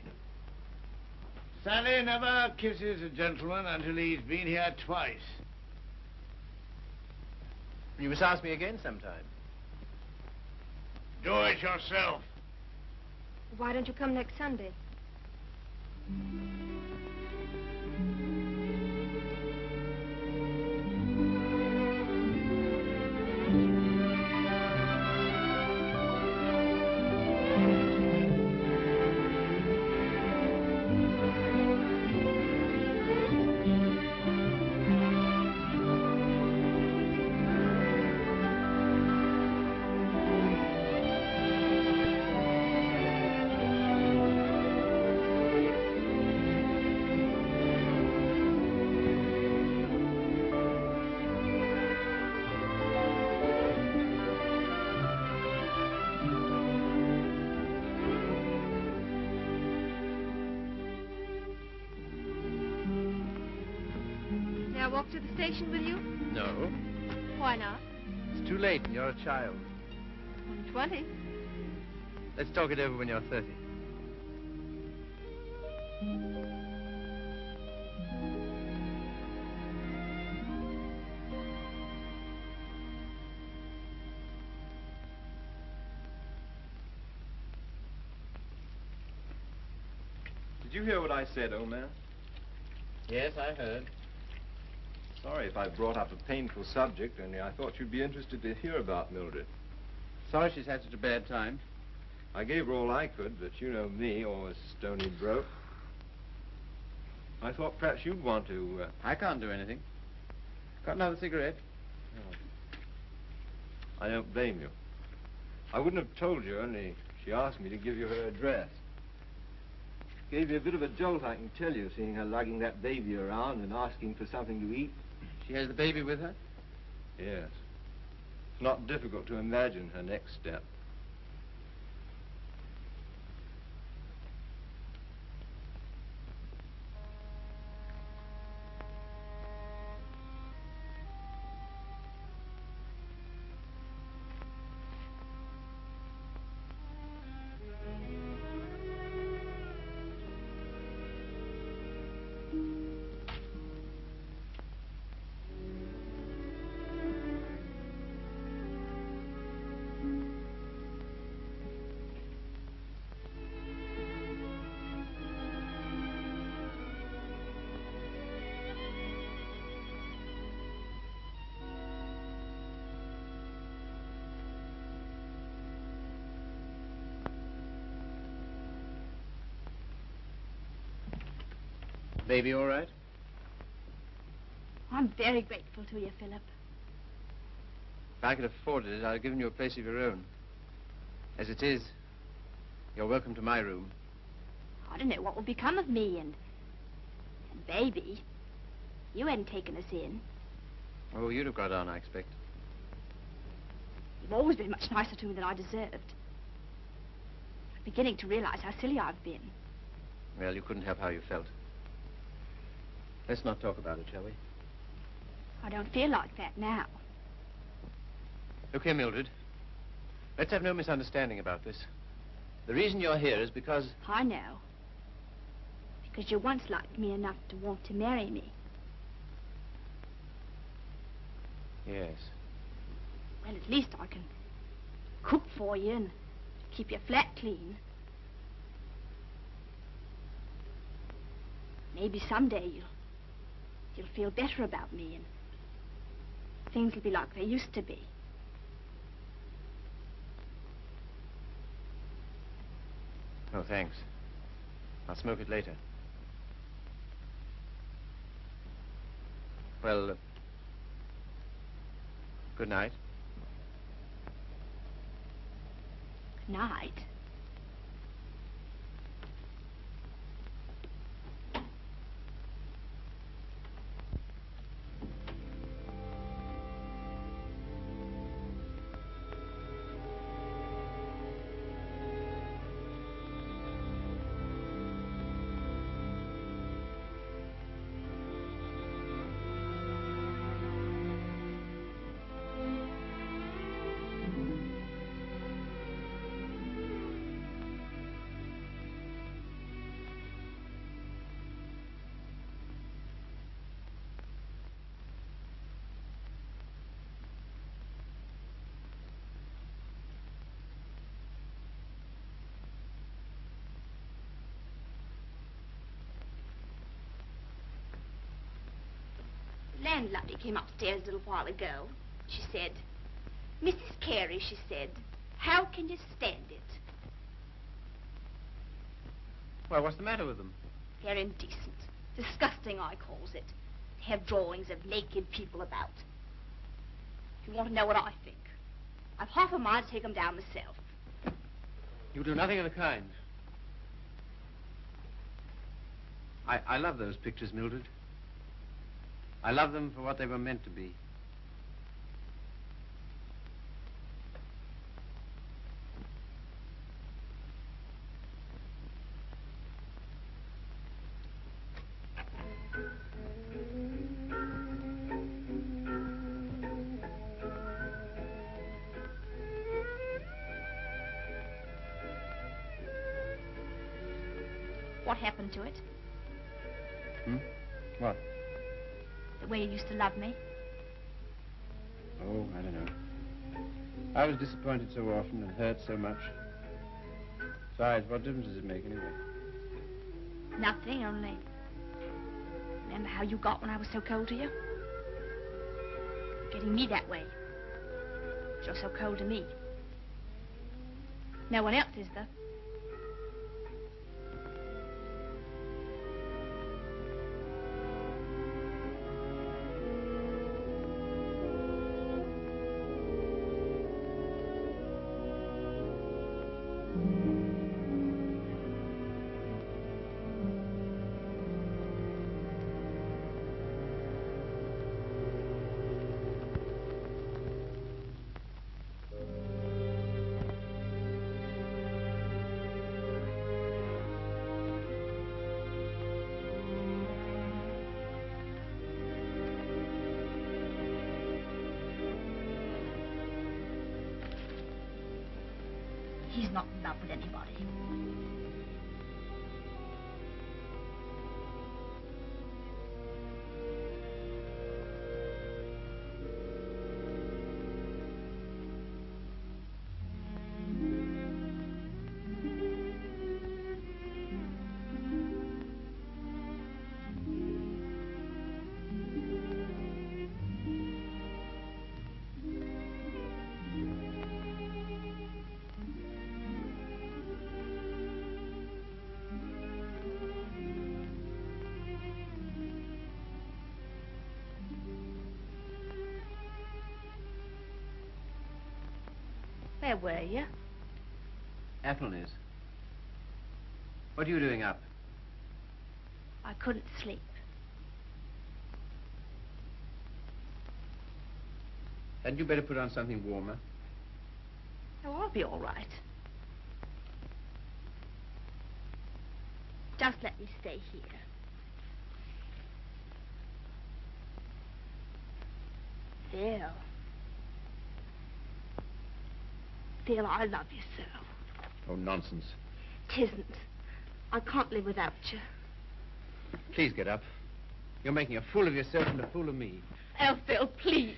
Sally never kisses a gentleman until he's been here twice. You must ask me again sometime. Do it yourself. Why don't you come next Sunday? May I walk to the station with you? No. Why not? It's too late and you're a child. I'm 20. Let's talk it over when you're 30. Did you hear what I said, old man? Yes, I heard. Sorry if I brought up a painful subject, only I thought you'd be interested to hear about Mildred. Sorry she's had such a bad time. I gave her all I could, but you know me, always stony broke. I thought perhaps you'd want to... I can't do anything. Got another cigarette? Oh. I don't blame you. I wouldn't have told you, only she asked me to give you her address. Gave you a bit of a jolt, I can tell you, seeing her lugging that baby around and asking for something to eat. She has the baby with her? Yes. It's not difficult to imagine her next step. baby all right? I'm very grateful to you, Philip. If I could afford it, I'd have given you a place of your own. As it is, you're welcome to my room. I don't know what will become of me and baby. You hadn't taken us in. Oh, you'd have got on, I expect. You've always been much nicer to me than I deserved. I'm beginning to realize how silly I've been. Well, you couldn't help how you felt. Let's not talk about it, shall we? I don't feel like that now. Look here, Mildred. Let's have no misunderstanding about this. The reason you're here is because... I know. Because you once liked me enough to want to marry me. Yes. Well, at least I can cook for you and keep your flat clean. Maybe someday you'll feel better about me and things will be like they used to be. Oh, thanks. I'll smoke it later. Well, good night. Good night. The landlady came upstairs a little while ago. She said, "Mrs. Carey," she said, "how can you stand it?" Well, what's the matter with them? They're indecent. Disgusting, I calls it. They have drawings of naked people about. If you want to know what I think, I've half a mind to take them down myself. You do nothing of the kind. I love those pictures, Mildred. I love them for what they were meant to be. What happened to it? What? The way you used to love me? Oh, I don't know. I was disappointed so often and hurt so much. Besides, what difference does it make anyway? Nothing, only... Remember how you got when I was so cold to you? Getting me that way. You're so cold to me. No one else is, though. He's not in love with anybody. Where were you? Athelney's. What are you doing up? I couldn't sleep. Hadn't you better put on something warmer? Oh, I'll be all right. Just let me stay here. Phil. Phil, I love you so. Oh, nonsense. 'Tisn't. I can't live without you. Please get up. You're making a fool of yourself and a fool of me. Oh, Phil, please.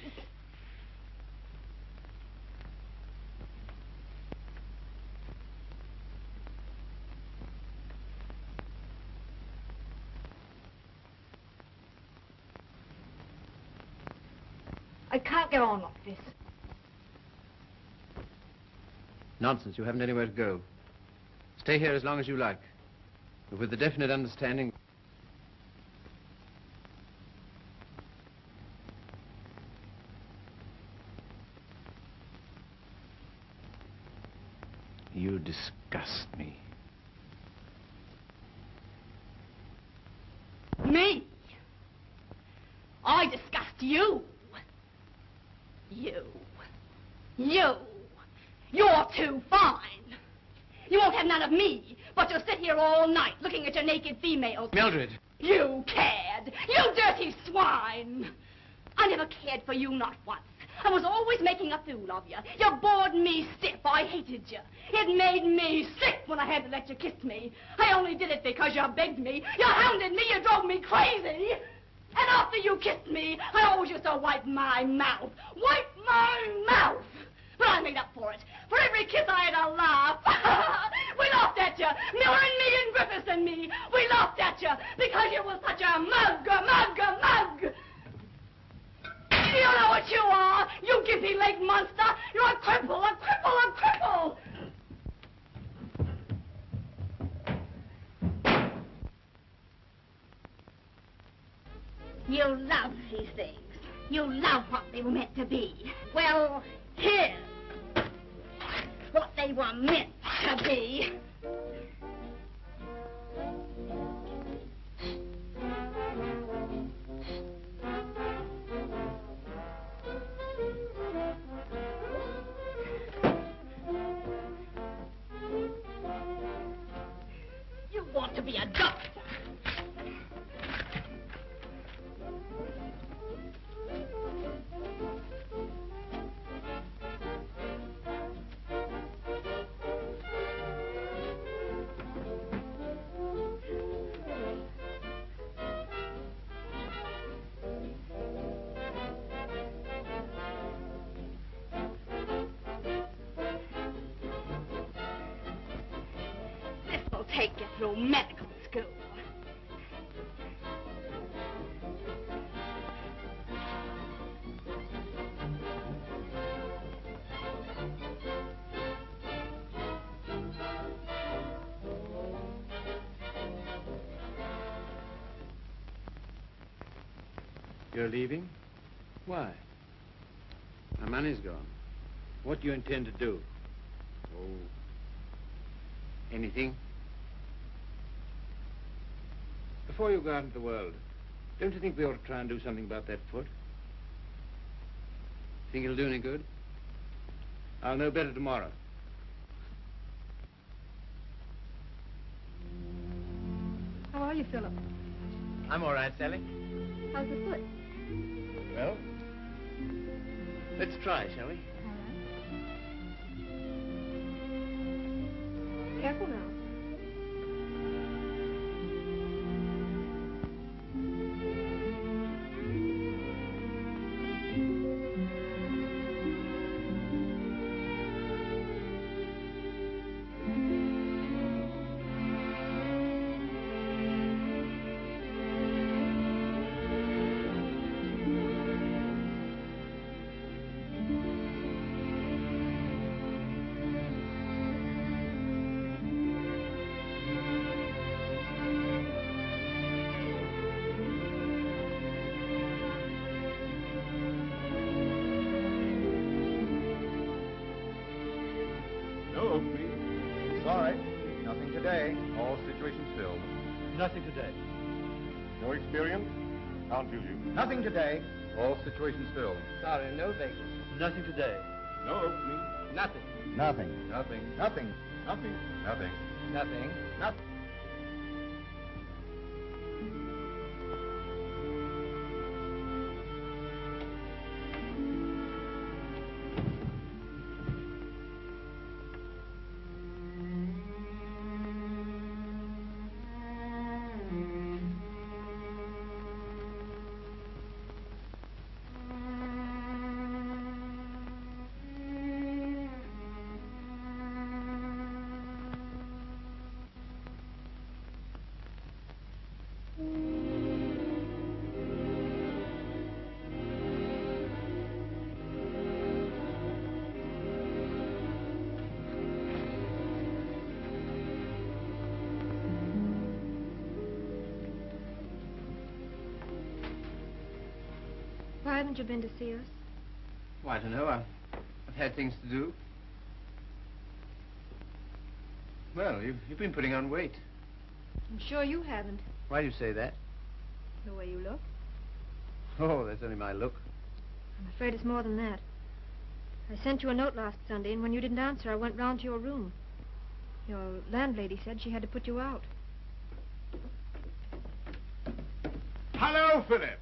I can't go on like this. Nonsense. You haven't anywhere to go. Stay here as long as you like. But with the definite understanding... You disgust me. Me? I disgust you. You. You're too fine. You won't have none of me, but you'll sit here all night looking at your naked females. Mildred! You cad! You dirty swine! I never cared for you, not once. I was always making a fool of you. You bored me stiff. I hated you. It made me sick when I had to let you kiss me. I only did it because you begged me. You hounded me. You drove me crazy. And after you kissed me, I always used to wipe my mouth. Wipe my mouth! But I made up for it. For every kiss I had a laugh. We laughed at you. Miller and me and Griffiths and me. We laughed at you because you were such a mug. You know what you are, you gimpy-legged monster. You're a cripple. You love these things. You love what they were meant to be. Well, here's what they were meant to be. You want to be a doctor. Take you through medical school. You're leaving? Why? My money's gone. What do you intend to do? Oh, anything? Before you go out into the world, don't you think we ought to try and do something about that foot? Think it'll do any good? I'll know better tomorrow. How are you, Philip? I'm all right, Sally. How's the foot? Well, let's try, shall we? Careful now. No opening. Sorry, nothing today. All situations filled. Nothing today. No experience? Can't use you. Nothing today. All situations filled. Sorry, no vacancy. Nothing today. No opening. Nothing. Nothing. Nothing. Nothing. Nothing. Nothing. Nothing. Nothing. Why haven't you been to see us? Well, I don't know. I've had things to do. Well, you've been putting on weight. I'm sure you haven't, Why do you say that? the way you look. Oh, that's only my look. I'm afraid it's more than that. I sent you a note last Sunday, and when you didn't answer, I went round to your room. Your landlady said she had to put you out. Hello, Philip.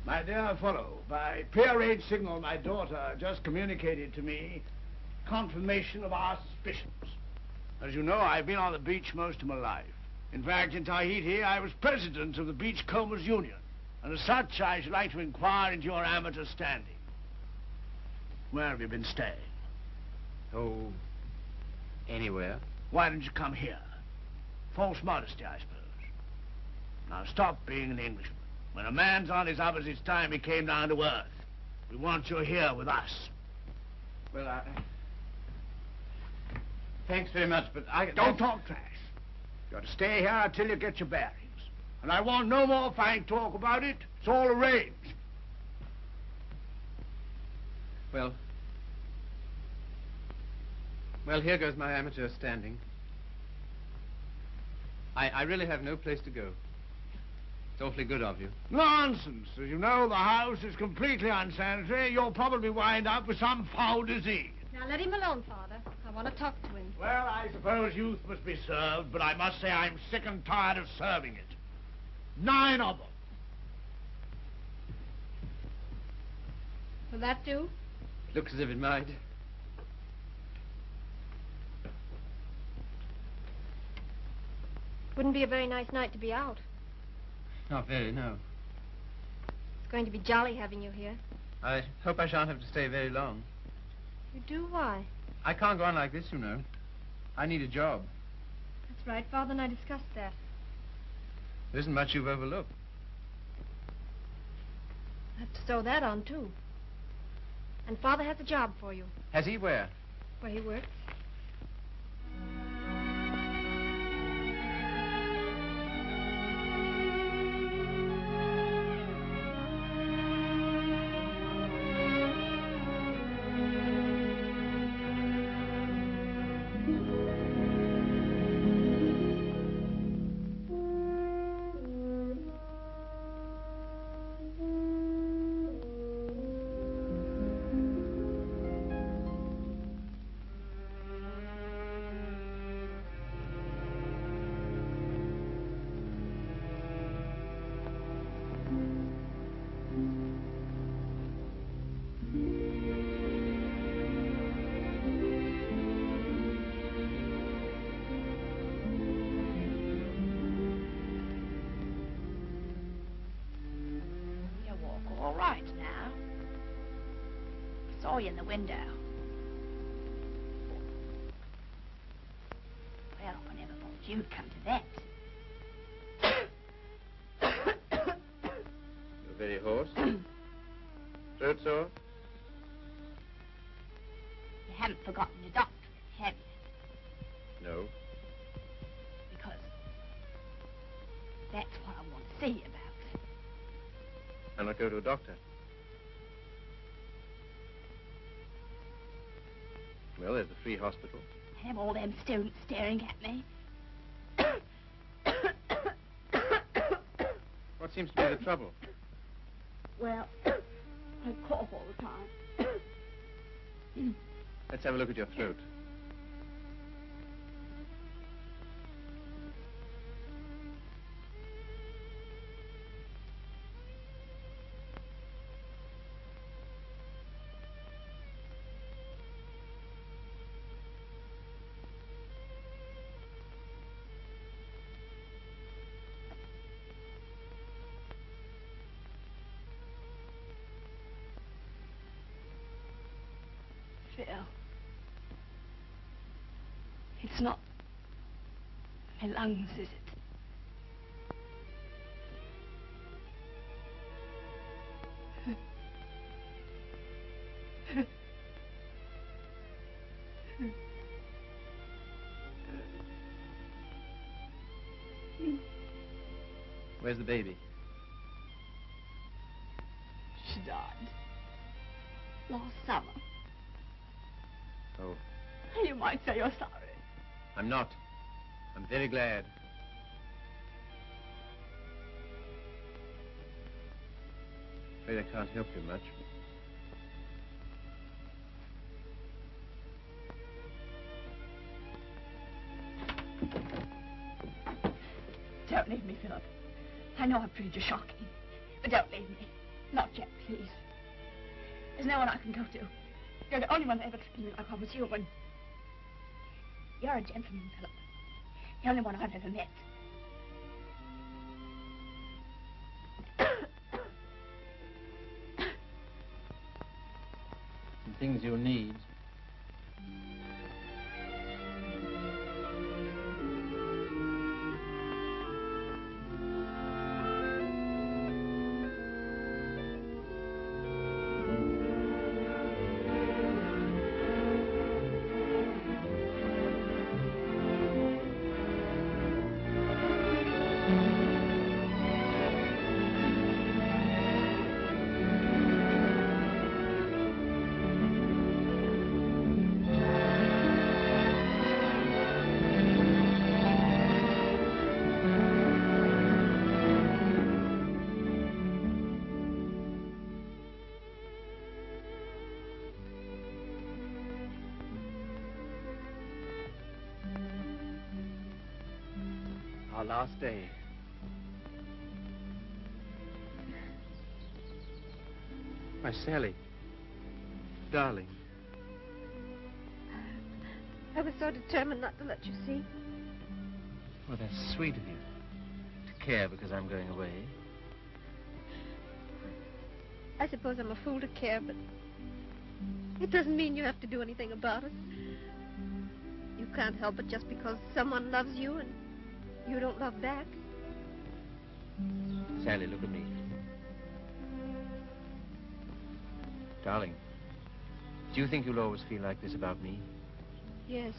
My dear fellow, by prearranged signal, my daughter just communicated to me confirmation of our suspicions. As you know, I've been on the beach most of my life. In fact, in Tahiti, I was president of the Beachcombers Union. And as such, I should like to inquire into your amateur standing. Where have you been staying? Oh, anywhere. Why didn't you come here? False modesty, I suppose. Now, stop being an Englishman. When a man's on his uppers, it's time he came down to earth. We want you here with us. Well, thanks very much, but I... Don't talk trash. You're to stay here until you get your bearings. And I want no more fine talk about it. It's all arranged. Well, here goes my amateur standing. I really have no place to go. It's awfully good of you. Nonsense. As you know, the house is completely unsanitary. You'll probably wind up with some foul disease. Now, let him alone, Father. I want to talk to him. Well, I suppose youth must be served, but I must say I'm sick and tired of serving it. 9 of them. Will that do? Looks as if it might. Wouldn't be a very nice night to be out. Not very, no. It's going to be jolly having you here. I hope I shan't have to stay very long. You do? Why? I can't go on like this, you know. I need a job. That's right. Father and I discussed that. There isn't much you've overlooked. I have to sew that on, too. And Father has a job for you. Has he? Where? Where he works. All right now. Saw you in the window. Well, I never thought you'd come to that. You're very hoarse. Throat sore? You haven't forgotten your doctorate, have you? No. Go to a doctor. Well, there's the free hospital. Have all them students staring at me. What seems to be the trouble? Well, I cough all the time. Let's have a look at your throat. Phil, it's not my lungs, is it? Where's the baby? She died last summer. Oh, You might say you're sorry. I'm not. I'm very glad. Afraid I can't help you much. Don't leave me, Philip. I know I've treated you shocking, but don't leave me. Not yet, please. There's no one I can go to. You're the only one that ever treated me like I was human. You're a gentleman, Philip. The only one I've ever met. Some things you'll need. Our last day. My Sally. Darling. I was so determined not to let you see. Well, that's sweet of you. To care because I'm going away. I suppose I'm a fool to care, but it doesn't mean you have to do anything about it. You can't help it just because someone loves you and you don't love back. Sally, look at me. Darling, do you think you'll always feel like this about me? Yes.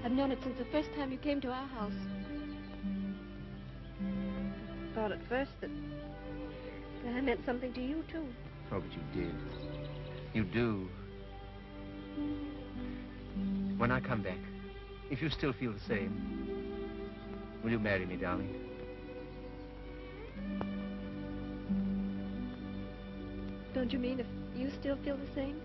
I've known it since the first time you came to our house. I thought at first that I meant something to you, too. Oh, but you did. You do. When I come back, if you still feel the same, will you marry me, darling? Don't you mean if you still feel the same?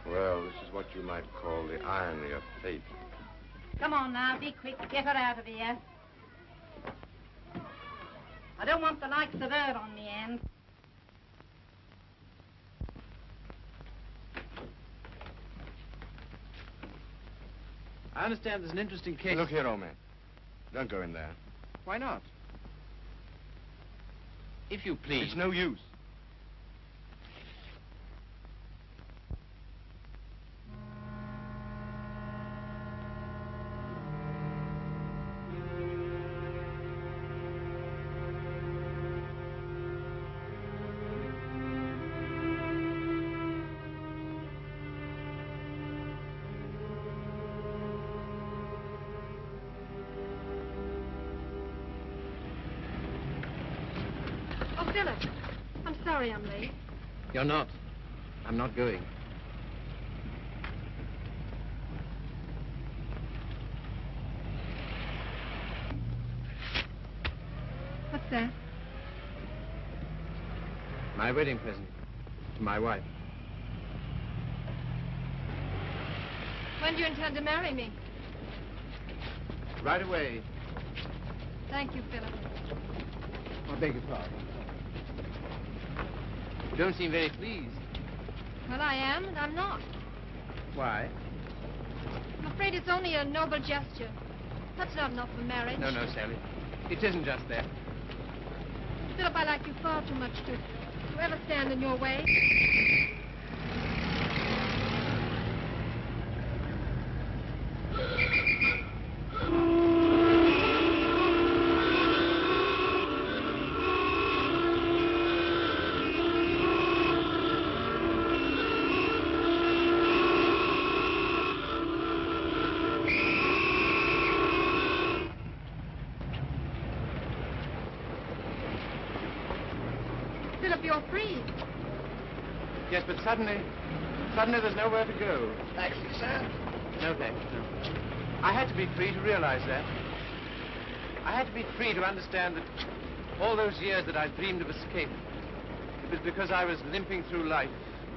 Well, this is what you might call the irony of fate. Come on now, be quick. Get her out of here. I don't want the likes of her on me end. I understand there's an interesting case. Look here, old man. Don't go in there. Why not? If you please. It's no use. sorry I'm late. You're not. I'm not going. What's that? My wedding present to my wife. When do you intend to marry me? Right away. Thank you, Philip. I beg your pardon. You don't seem very pleased. Well, I am, and I'm not. Why? I'm afraid it's only a noble gesture. That's not enough for marriage. No, Sally. It isn't just that. Philip, I like you far too much to ever stand in your way. Philip, you're free. Yes, but suddenly there's nowhere to go. Taxi, sir? No, thanks, no. I had to be free to realize that. I had to be free to understand that all those years that I dreamed of escape, it was because I was limping through life.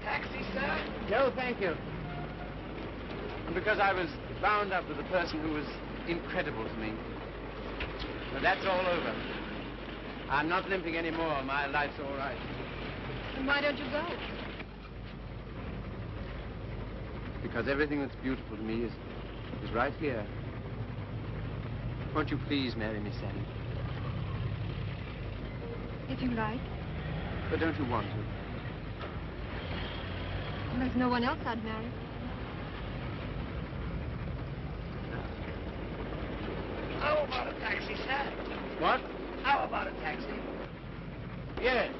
Taxi, sir? No, thank you. And because I was bound up with a person who was incredible to me. But that's all over. I'm not limping anymore. My life's all right. Then why don't you go? Because everything that's beautiful to me is right here. Won't you please marry me, Sally? If you like. But don't you want to? Well, there's no one else I'd marry. How about a taxi, sir? What? How about a taxi? Yes.